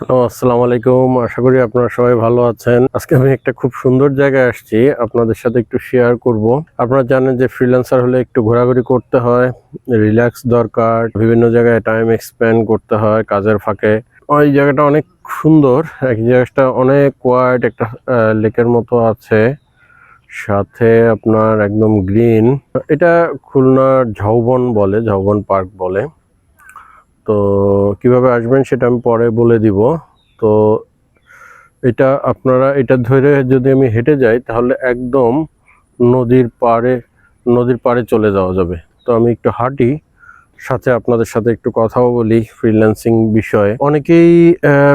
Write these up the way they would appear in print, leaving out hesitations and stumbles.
Hello, আসসালামু আলাইকুম। আশা করি আপনারা সবাই ভালো আছেন। আজকে আমি একটা খুব সুন্দর জায়গায় আসছি, আপনাদের সাথে একটু শেয়ার করব। আপনারা জানেন যে ফ্রিল্যান্সার হলে একটু ঘোরাঘুরি করতে হয়, রিল্যাক্স দরকার, বিভিন্ন জায়গায় টাইম এক্সপেন্ড করতে হয় কাজের ফাঁকে। ওই জায়গাটা অনেক সুন্দর, এই জায়গাটা অনেক কোয়াইট, একটা লেকের মতো আছে, সাথে আপনার একদম গ্রিন। এটা খুলনার ঝাউবন বলে, ঝাউবন পার্ক বলে। তো কিভাবে আসবেন সেটা আমি পরে বলে দিব। তো এটা আপনারা এটা ধরে যদি আমি হেঁটে যাই তাহলে একদম নদীর পাড়ে চলে যাওয়া যাবে। তো আমি একটু হাঁটি, সাথে আপনাদের সাথে একটু কথাও বলি ফ্রিল্যান্সিং বিষয়ে। অনেকেই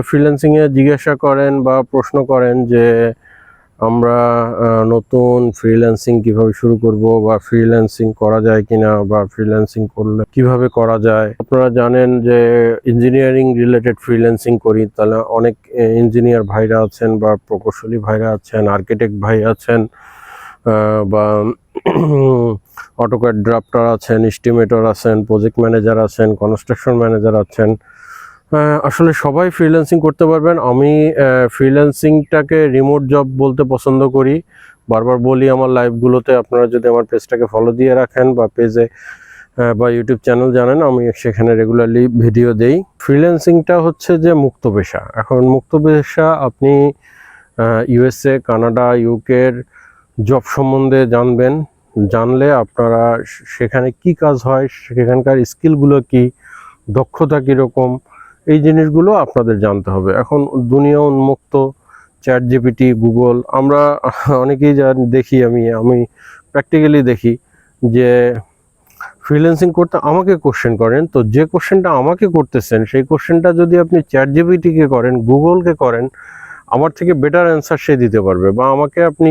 ফ্রিল্যান্সিংয়ে জিজ্ঞাসা করেন বা প্রশ্ন করেন যে আমরা নতুন ফ্রিল্যান্সিং কিভাবে শুরু করব, বা ফ্রিল্যান্সিং করা যায় কিনা, বা ফ্রিল্যান্সিং করলে কিভাবে করা যায়। আপনারা জানেন যে ইঞ্জিনিয়ারিং রিলেটেড ফ্রিল্যান্সিং করি, তাহলে অনেক ইঞ্জিনিয়ার ভাইরা আছেন, বা প্রকৌশলী ভাইরা আছেন, আর্কিটেক্ট ভাই আছেন, বা অটোক্যাড ড্রাফটার আছেন, এস্টিমেটর আছেন, প্রজেক্ট ম্যানেজার আছেন, কনস্ট্রাকশন ম্যানেজার আছেন। আসলে সবাই ফ্রিল্যান্সিং করতে পারবেন। আমি ফ্রিল্যান্সিংটাকে রিমোট জব বলতে পছন্দ করি। বারবার বলি আমার লাইভগুলোতে, আপনারা যদি আমার পেজটাকে ফলো দিয়ে রাখেন বা পেজে বা ইউটিউব চ্যানেল জানেন, আমি সেখানে রেগুলারলি ভিডিও দেই। ফ্রিল্যান্সিংটা হচ্ছে যে মুক্ত পেশা। এখন মুক্ত পেশা আপনি ইউএসএ, কানাডা, ইউকের জব সম্বন্ধে জানলে আপনারা সেখানে কি কাজ হয়, সেখানকার স্কিলগুলো কি, দক্ষতা কীরকম, এই জিনিসগুলো আপনাদের জানতে হবে। এখন দুনিয়া উন্মুক্ত, চ্যাট জিপিটি, গুগল, আমরা অনেকেই দেখি, আমি প্র্যাকটিক্যালি দেখি যে ফ্রিল্যান্সিং করতে আমাকে কোশ্চেন করেন, তো যে কোশ্চেনটা আমাকে করতেছেন সেই কোশ্চেনটা যদি আপনি চ্যাট জিপিটিকে করেন, গুগলকে করেন, আমার থেকে বেটার অ্যান্সার সে দিতে পারবে। বা আমাকে আপনি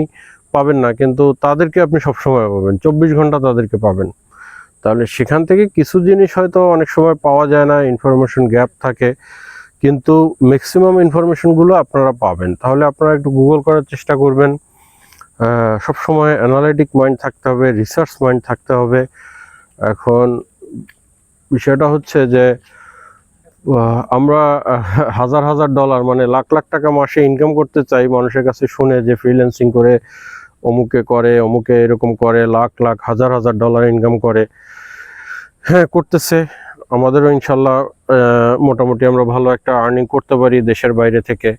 পাবেন না, কিন্তু তাদেরকে আপনি সবসময় পাবেন, 24 ঘন্টা তাদেরকে পাবেন। তাহলে সেখান থেকে কিছু জিনিস হয়তো অনেক সময় পাওয়া যায় না, ইনফরমেশন গ্যাপ থাকে, কিন্তু ম্যাক্সিমাম ইনফরমেশনগুলো আপনারা পাবেন। তাহলে আপনারা একটু গুগল করার চেষ্টা করবেন। সবসময় অ্যানালাইটিক মাইন্ড থাকতে হবে, রিসার্চ মাইন্ড থাকতে হবে। এখন বিষয়টা হচ্ছে যে আমরা হাজার হাজার ডলার, মানে লাখ লাখ টাকা মাসে ইনকাম করতে চাই মানুষের কাছে শুনে, যে ফ্রিল্যান্সিং করে অমুকে এরকম করে লাখ লাখ হাজার হাজার ডলার ইনকাম করে। হ্যাঁ, করতেছে। আমাদেরও ইনশাল্লাহ মোটামুটি আমরা ভালো একটা আর্নিং করতে পারি দেশের বাইরে থেকে।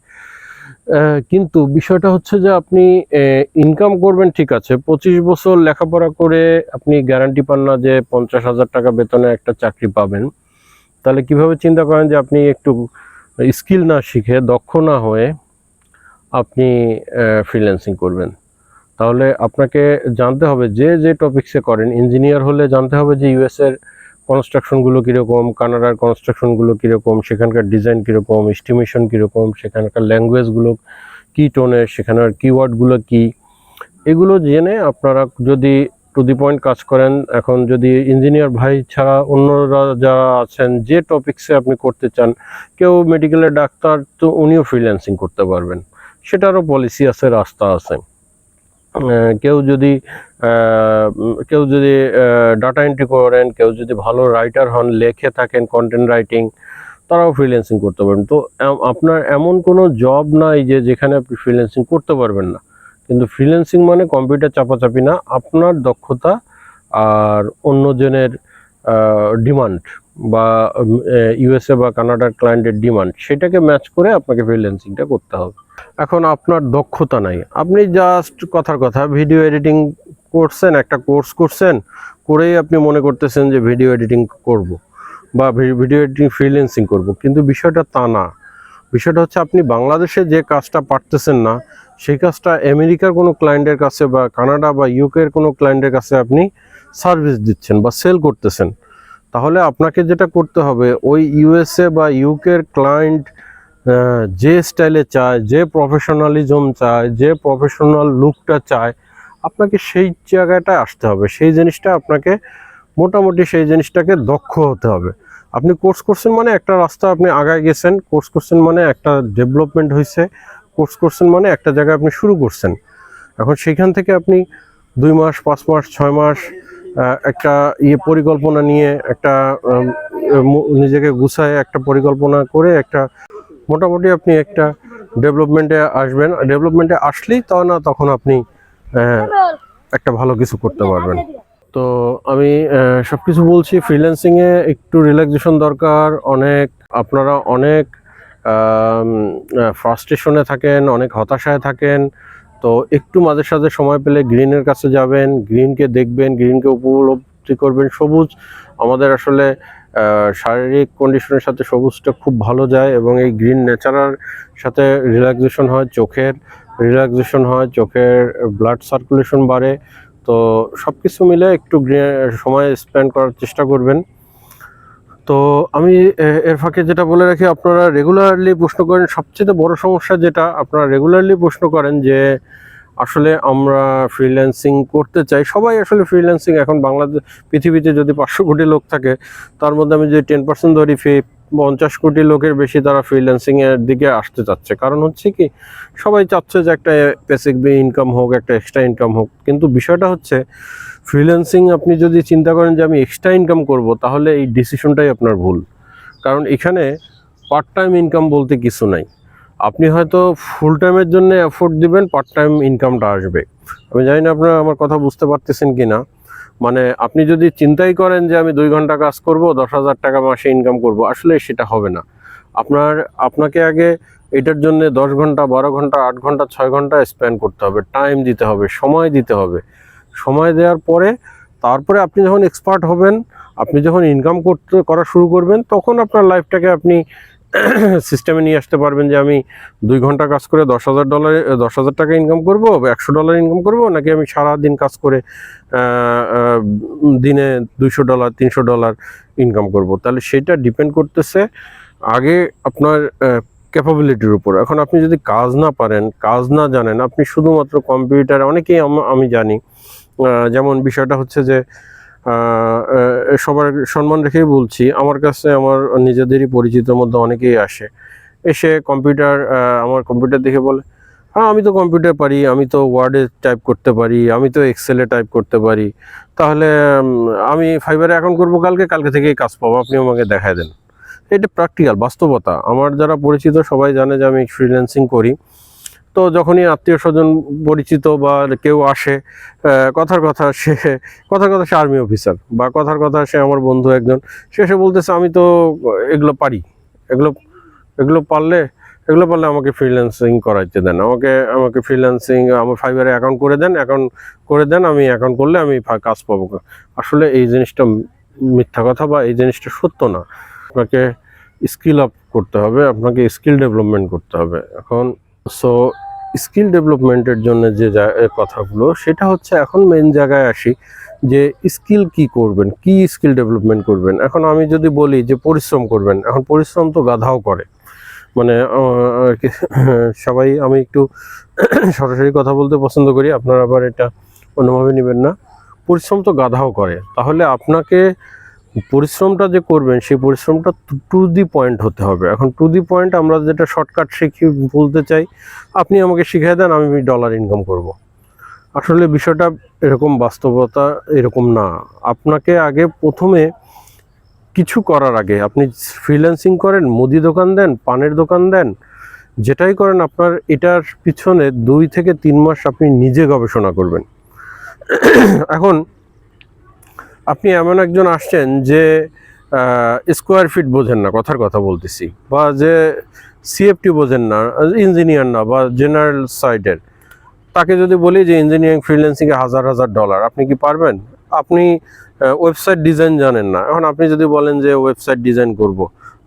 কিন্তু বিষয়টা হচ্ছে যে আপনি ইনকাম করবেন, ঠিক আছে, 25 বছর লেখাপড়া করে আপনি গ্যারান্টি পান না যে 50,000 টাকা বেতনে একটা চাকরি পাবেন। তাহলে কিভাবে চিন্তা করেন যে আপনি একটু স্কিল না শিখে, দক্ষ না হয়ে আপনি ফ্রিল্যান্সিং করবেন? তাহলে আপনাকে জানতে হবে যে টপিক্সে করেন। ইঞ্জিনিয়ার হলে জানতে হবে যে ইউএসের কনস্ট্রাকশনগুলো কীরকম, কানাডার কনস্ট্রাকশনগুলো কীরকম, সেখানকার ডিজাইন কীরকম, এস্টিমেশন কীরকম, সেখানকার ল্যাঙ্গুয়েজগুলো কী টোনের, সেখানের কিওয়ার্ডগুলো কী, এগুলো জেনে আপনারা যদি টু দি পয়েন্ট কাজ করেন। এখন যদি ইঞ্জিনিয়ার ভাই ছাড়া অন্যরা যারা আছেন, যে টপিক্সে আপনি করতে চান, কেউ মেডিকেলের ডাক্তার, তো উনিও ফ্রিল্যান্সিং করতে পারবেন, সেটারও পলিসি আছে, রাস্তা আছে। কেউ যদি ডাটা এন্ট্রি করেন, কেউ যদি ভালো রাইটার হন, লেখে থাকেন, কন্টেন্ট রাইটিং, তারাও ফ্রিল্যান্সিং করতে পারেন। তো আপনার এমন কোনো জব নাই যেখানে আপনি ফ্রিল্যান্সিং করতে পারবেন না। কিন্তু ফ্রিল্যান্সিং মানে কম্পিউটার চাপাচাপি না, আপনার দক্ষতা আর অন্যজনের ডিমান্ড, বা ইউএসএ বা কানাডার ক্লায়েন্টের ডিমান্ড, সেটাকে ম্যাচ করে আপনাকে ফ্রিল্যান্সিংটা করতে হবে। এখন আপনার দক্ষতা নাই, আপনি জাস্ট কথার কথা ভিডিও এডিটিং করছেন, একটা কোর্স করছেন, করেই আপনি মনে করতেছেন যে ভিডিও এডিটিং করব, বা ভিডিও এডিটিং ফ্রিল্যান্সিং করব, কিন্তু বিষয়টা তা না। বিষয়টা হচ্ছে আপনি বাংলাদেশে যে কাজটা পারতেছেন না, সেই কাজটা আমেরিকার কোনো ক্লায়েন্টের কাছে, বা কানাডা বা ইউকের কোনো ক্লায়েন্টের কাছে আপনি সার্ভিস দিচ্ছেন বা সেল করতেছেন। তাহলে আপনাকে যেটা করতে হবে, ওই ইউএসএ বা ইউকের ক্লায়েন্ট যে স্টাইলে চায়, যে প্রফেশনালিজম চায়, যে প্রফেশনাল লুকটা চায়, আপনাকে সেই জায়গাটায় আসতে হবে। সেই জিনিসটা আপনাকে মোটামুটি, সেই জিনিসটাকে দক্ষ হতে হবে। আপনি কোর্স করছেন মানে একটা রাস্তা আপনি আগায় গেছেন, কোর্স করছেন মানে একটা ডেভেলপমেন্ট হয়েছে, কোর্স করছেন মানে একটা জায়গায় আপনি শুরু করছেন। এখন সেখান থেকে আপনি 2 মাস, 5 মাস, 6 মাস একটা পরিকল্পনা নিয়ে, একটা নিজেকে গুছায় একটা পরিকল্পনা করে একটা মোটামুটি আপনি একটা ডেভেলপমেন্টে আসবেন। ডেভেলপমেন্টে আসলেই তখন আপনি একটা ভালো কিছু করতে পারবেন। তো আমি সবকিছু বলছি, ফ্রিল্যান্সিংয়ে একটু রিল্যাক্সেশন দরকার। আপনারা অনেক ফ্রাস্ট্রেশনে থাকেন, অনেক হতাশায় থাকেন। তো একটু মাঝে সাঝে সময় পেলে গ্রিনের কাছে যাবেন, গ্রিনকে দেখবেন, গ্রিনকে উপলব্ধি করবেন। সবুজ আমাদের আসলে শারীরিক কন্ডিশনের সাথে সবুজটা খুব ভালো যায়, এবং এই গ্রিন ন্যাচারাল সাথে রিল্যাক্সেশন হয়, চোখের রিল্যাক্সেশন হয়, চোখের ব্লাড সার্কুলেশন বাড়ে। তো সব কিছু মিলে একটু সময় স্পেন্ড করার চেষ্টা করবেন। তো আমি এর ফাঁকে যেটা বলে রাখি, আপনারা রেগুলারলি প্রশ্ন করেন, সবচেয়ে বড় সমস্যা যেটা আপনারা রেগুলারলি প্রশ্ন করেন যে আসলে আমরা ফ্রিল্যান্সিং করতে চাই। সবাই আসলে ফ্রিল্যান্সিং, এখন বাংলাদেশ পৃথিবীতে যদি 500 কোটি লোক থাকে, তার মধ্যে আমি যদি 10% ধরি, 50 কোটি লোকের বেশি তারা ফ্রিল্যান্সিংয়ের দিকে আসতে চাচ্ছে। কারণ হচ্ছে কি, সবাই চাচ্ছে যে একটা বেসিক ইনকাম হোক, একটা এক্সট্রা ইনকাম হোক। কিন্তু বিষয়টা হচ্ছে, ফ্রিল্যান্সিং আপনি যদি চিন্তা করেন যে আমি এক্সট্রা ইনকাম করব, তাহলে এই ডিসিশনটাই আপনার ভুল। কারণ এখানে পার্ট টাইম ইনকাম বলতে কিছু নাই। আপনি হয়তো ফুল টাইমের জন্য এফোর্ট দিবেন, পার্ট টাইম ইনকামটা আসবে। আমি জানি না আপনারা আমার কথা বুঝতে পারতেছেন কি না। মানে আপনি যদি চিন্তাই করেন যে আমি 2 ঘন্টা কাজ করব, 10,000 টাকা মাসে ইনকাম করব, আসলে সেটা হবে না। আপনাকে আগে এটার জন্য 10 ঘন্টা, 12 ঘন্টা, 8 ঘন্টা, 6 ঘন্টা স্পেন্ড করতে হবে, টাইম দিতে হবে, সময় দিতে হবে। সময় দেওয়ার পরে তারপরে আপনি যখন এক্সপার্ট হবেন, আপনি যখন ইনকাম করা শুরু করবেন, তখন আপনার লাইফটাকে আপনি সিস্টেমে নিয়ে আসতে পারবেন যে আমি 2 ঘন্টা কাজ করে $10,000 টাকা ইনকাম করব, $100 ইনকাম করব, নাকি আমি সারাদিন কাজ করে দিনে $200, $300 ইনকাম করব। তাহলে সেটা ডিপেন্ড করতেছে আগে আপনার ক্যাপাবিলিটির উপর। এখন আপনি যদি কাজ না পারেন, কাজ না জানেন, আপনি শুধুমাত্র কম্পিউটার, অনেকেই আমি জানি, যেমন বিষয়টা হচ্ছে যে সবার সম্মান রেখেই বলছি, আমার কাছে আমার নিজেদেরই পরিচিতর মধ্যে অনেকেই এসে আমার কম্পিউটার দেখে বলে, হ্যাঁ আমি তো কম্পিউটার পারি, আমি তো ওয়ার্ডে টাইপ করতে পারি, আমি তো এক্সেলে টাইপ করতে পারি, তাহলে আমি ফাইবারে অ্যাকাউন্ট করবো কালকে থেকেই কাজ পাবো, আপনি আমাকে দেখায় দেন। এটা প্র্যাকটিক্যাল বাস্তবতা। আমার যারা পরিচিত সবাই জানে যে আমি ফ্রিল্যান্সিং করি। তো যখনই আত্মীয় স্বজন পরিচিত বা কেউ আসে, কথার কথা সে আর্মি অফিসার, বা কথার কথা সে আমার বন্ধু একজন, সে এসে বলতেছে আমি তো এগুলো পারি, এগুলো এগুলো পারলে আমাকে ফ্রিল্যান্সিং করাইতে দেন, আমাকে ফ্রিল্যান্সিং আমার ফাইবারে অ্যাকাউন্ট করে দেন, আমি অ্যাকাউন্ট করলে আমি কাজ পাবো। আসলে এই জিনিসটা মিথ্যা কথা, বা এই জিনিসটা সত্য না। আপনাকে স্কিল আপ করতে হবে, আপনাকে স্কিল ডেভেলপমেন্ট করতে হবে। এখন স্কিল ডেভেলপমেন্টের জন্য যে কথাগুলো, সেটা হচ্ছে, এখন মেন জায়গায় আসি যে স্কিল কি করবেন, কি স্কিল ডেভেলপমেন্ট করবেন। এখন আমি যদি বলি যে পরিশ্রম করবেন, এখন পরিশ্রম তো গাধাও করে। মানে সবাই, আমি একটু সরাসরি কথা বলতে পছন্দ করি, আপনারা আবার এটা অন্যভাবে নেবেন না। পরিশ্রম তো গাধাও করে। তাহলে আপনাকে পরিশ্রমটা যে করবেন, সেই পরিশ্রমটা টু দি পয়েন্ট হতে হবে। এখন টু দি পয়েন্ট আমরা যেটা শর্টকাট বলতে চাই, আপনি আমাকে শিখিয়ে দেন, আমি ডলার ইনকাম করব। আসলে বিষয়টা এরকম, বাস্তবতা এরকম না। আপনাকে আগে প্রথমে কিছু করার আগে, আপনি ফ্রিল্যান্সিং করেন, মুদি দোকান দেন, পানের দোকান দেন, যেটাই করেন, আপনার এটার পিছনে 2 থেকে 3 মাস আপনি নিজে গবেষণা করবেন। এখন আপনি এমন একজন আসছেন যে স্কোয়ার ফিট বোঝেন না, কথার কথা বলতেছি, বা যে সিএফটি বোঝেন না, ইঞ্জিনিয়ার না, বা জেনারেল সাইডের, তাকে যদি বলি যে ইঞ্জিনিয়ারিং ফ্রিল্যান্সিংয়ে $1,000, আপনি কি পারবেন? আপনি ওয়েবসাইট ডিজাইন জানেন না, এখন আপনি যদি বলেন যে ওয়েবসাইট ডিজাইন করব,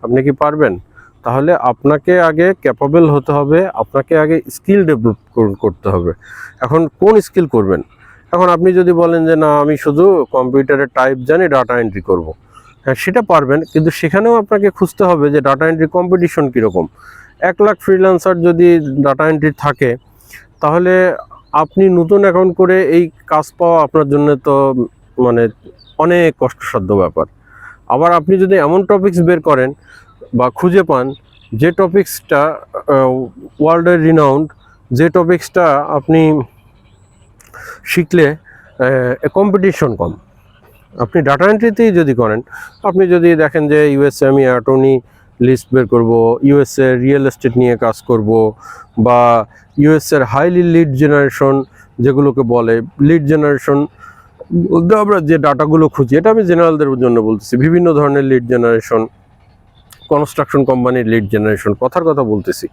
আপনি কি পারবেন? তাহলে আপনাকে আগে ক্যাপাবল হতে হবে, আপনাকে আগে স্কিল ডেভেলপ করতে হবে। এখন কোন স্কিল করবেন? এখন আপনি যদি বলেন যে না, আমি শুধু কম্পিউটারে টাইপ জানি, ডাটা এন্ট্রি করব, হ্যাঁ সেটা পারবেন, কিন্তু সেখানেও আপনাকে খুঁজতে হবে যে ডাটা এন্ট্রি কম্পিটিশন কীরকম। 1 লাখ ফ্রিল্যান্সার যদি ডাটা এন্ট্রি থাকে, তাহলে আপনি নতুন অ্যাকাউন্ট করে এই কাজ পাওয়া আপনার জন্য তো মানে অনেক কষ্টসাধ্য ব্যাপার। আবার আপনি যদি এমন টপিকস বের করেন বা খুঁজে পান, যে টপিক্সটা ওয়ার্ল্ডের রিনাউন্ড, যে টপিক্সটা আপনি শিখলে কম্পিটিশন কম, আপনি ডাটা এন্ট্রিতেই যদি করেন, আপনি যদি দেখেন যে ইউএস আর্মি অ্যাটর্নি লিস্ট বের করব, ইউএসএ রিয়েল এস্টেট নিয়ে কাজ করব, বা ইউএসএর হাইলি লিড জেনারেশন যেগুলোকে বলে, লিড জেনারেশন বলতে আমরা যে ডাটাগুলো খুঁজি, এটা আমি জেনারেলদের জন্য বলতেছি, বিভিন্ন ধরনের লিড জেনারেশন, কনস্ট্রাকশন কোম্পানির লিড জেনারেশন, কথার কথা বলতেছি,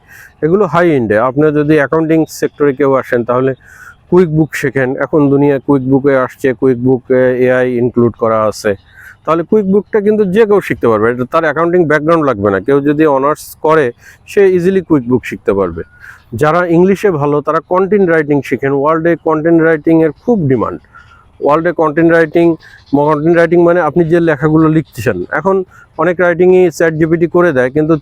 এগুলো হাই এন্ডে। আপনার যদি অ্যাকাউন্টিং সেক্টরে কেউ আসেন তাহলে কুইক বুক শেখেন, এখন দুনিয়ায় কুইক বুকে আসছে, কুইক বুকে এআই ইনক্লুড করা আছে, তাহলে কুইক বুকটা কিন্তু যে কেউ শিখতে পারবে, এটা তার অ্যাকাউন্টিং ব্যাকগ্রাউন্ড লাগবে না, কেউ যদি অনার্স করে সে ইজিলি কুইক বুক শিখতে পারবে। যারা ইংলিশে ভালো তারা কন্টেন্ট রাইটিং শিখেন, ওয়ার্ল্ডে কন্টেন্ট রাইটিংয়ের খুব ডিমান্ড। ওয়ার্ল্ডে কন্টেন্ট রাইটিং মানে আপনি যে লেখাগুলো লিখতেছেন, এখন অনেক রাইটিংই চ্যাট জিপিটি করে দেয়, কিন্তু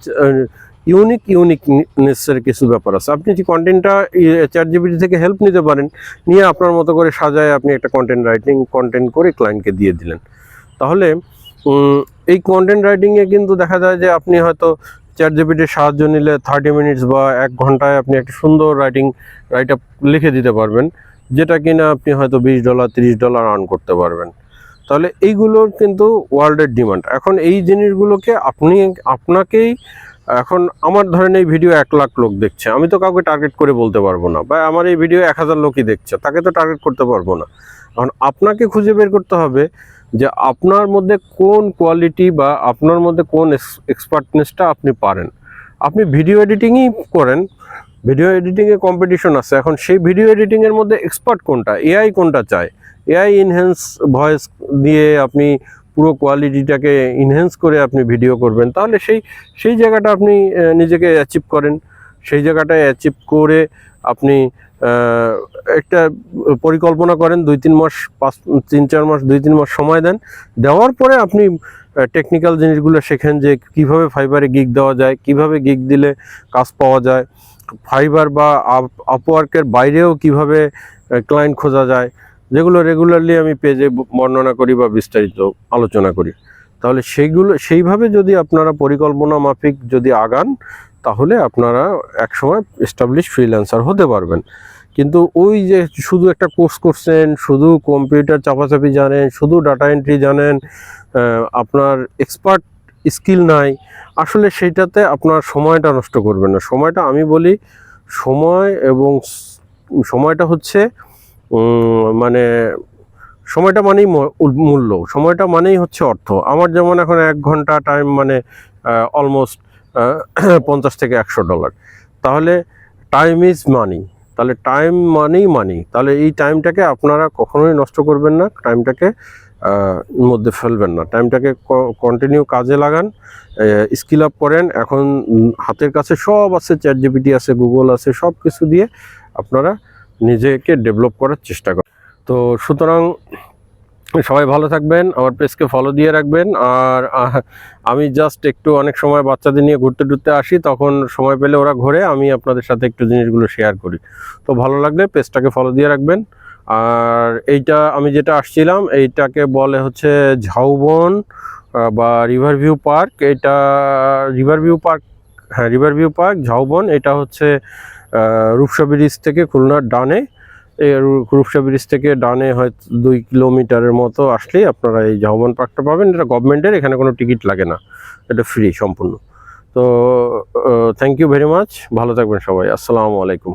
ইউনিকনেসের কিছু ব্যাপার আছে। আপনি যে কন্টেন্টটা চ্যাট জিপিটি থেকে হেল্প নিতে পারেন, নিয়ে আপনার মতো করে সাজায় আপনি একটা কন্টেন্ট করে ক্লায়েন্টকে দিয়ে দিলেন, তাহলে এই কন্টেন্ট রাইটিংয়ে কিন্তু দেখা যায় যে আপনি হয়তো চ্যাট জিপিটির সাহায্য নিলে 30 মিনিটস বা 1 ঘন্টায় আপনি একটা সুন্দর রাইট আপ লিখে দিতে পারবেন, যেটা কিনা আপনি হয়তো $20 $30 আর্ন করতে পারবেন। তাহলে এইগুলোর কিন্তু ওয়ার্ল্ডের ডিমান্ড। এখন এই জিনিসগুলোকে আপনাকেই, এখন আমার ধরেন এই ভিডিও 1 লাখ লোক দেখছে, আমি তো কাউকে টার্গেট করে বলতে পারবো না, বা আমার এই ভিডিও 1000 লোকই দেখছে, তাকে তো টার্গেট করতে পারবো না। এখন আপনাকে খুঁজে বের করতে হবে যে আপনার মধ্যে কোন কোয়ালিটি বা আপনার মধ্যে কোন এক্সপার্টনেসটা আপনি পারেন। আপনি ভিডিও এডিটিংই করেন, ভিডিও এডিটিংয়ে কম্পিটিশন আছে, এখন সেই ভিডিও এডিটিংয়ের মধ্যে এক্সপার্ট কোনটা, এআই কোনটা চায়, এআই ইনহ্যান্স ভয়েস দিয়ে আপনি পুরো কোয়ালিটিটাকে ইনহ্যান্স করে আপনি ভিডিও করবেন, তাহলে সেই জায়গাটা আপনি নিজেকে অ্যাচিভ করেন। সেই জায়গাটায় অ্যাচিভ করে আপনি একটা পরিকল্পনা করেন, 2-3 মাস 3-4 মাস 2-3 মাস সময় দেন, দেওয়ার পরে আপনি টেকনিক্যাল জিনিসগুলো শেখেন, যে কিভাবে ফাইবারে গিগ দেওয়া যায়, কিভাবে গিগ দিলে কাজ পাওয়া যায়, ফাইবার বা আপওয়ার্কের বাইরেও কিভাবে ক্লায়েন্ট খোঁজা যায়, যেগুলো রেগুলারলি আমি পেজে বর্ণনা করি বা বিস্তারিত আলোচনা করি। তাহলে সেইভাবে যদি আপনারা পরিকল্পনা মাফিক যদি আগান, তাহলে আপনারা একসময় এস্টাবলিশ ফ্রিল্যান্সার হতে পারবেন। কিন্তু ওই যে শুধু একটা কোর্স করছেন, শুধু কম্পিউটার চাপাচাপি জানেন, শুধু ডাটা এন্ট্রি জানেন, আপনার এক্সপার্ট স্কিল নাই, আসলে সেইটাতে আপনার সময়টা নষ্ট করবেন না। সময়টা আমি বলি, সময়টা হচ্ছে মানে সময়টা মানেই মূল্য, সময়টা মানেই হচ্ছে অর্থ। আমার যেমন এখন 1 ঘন্টা টাইম মানে অলমোস্ট $50 থেকে $100, তাহলে টাইম ইজ মানি, তাহলে টাইম মানি, তাহলে এই টাইমটাকে আপনারা কখনোই নষ্ট করবেন না, টাইমটাকে মধ্যে ফেলবেন না, টাইমটাকে কন্টিনিউ কাজে লাগান, স্কিল আপ করেন। এখন হাতের কাছে সব আছে, চ্যাট জিপিটি আছে, গুগল আছে, সব কিছু দিয়ে আপনারা নিজেকে ডেভেলপ করার চেষ্টা করেন। তো সুতরাং সবাই ভালো থাকবেন, আমার পেজকে ফলো দিয়ে রাখবেন। আর আমি জাস্ট একটু অনেক সময় বাচ্চাদের নিয়ে ঘুরতে আসি, তখন সময় পেলে ওরা ঘোরে, আমি আপনাদের সাথে একটু জিনিসগুলো শেয়ার করি। তো ভালো লাগলে পেজটাকে ফলো দিয়ে রাখবেন। আর এইটা আমি যেটা আসছিলাম, এইটাকে বলে হচ্ছে ঝাউবন বা রিভারভিউ পার্ক। এটা রিভারভিউ পার্ক ঝাউবন। এটা হচ্ছে রূপসা ব্রিজ থেকে খুলনার ডানে, এই রূপসা ব্রিজ থেকে ডানে হয়তো 2 কিলোমিটারের মতো আসলেই আপনারা এই ঝাউবন পার্কটা পাবেন। এটা গভর্নমেন্টের, এখানে কোনো টিকিট লাগে না, এটা ফ্রি সম্পূর্ণ। তো থ্যাংক ইউ ভেরি মাচ, ভালো থাকবেন সবাই, আসসালামু আলাইকুম।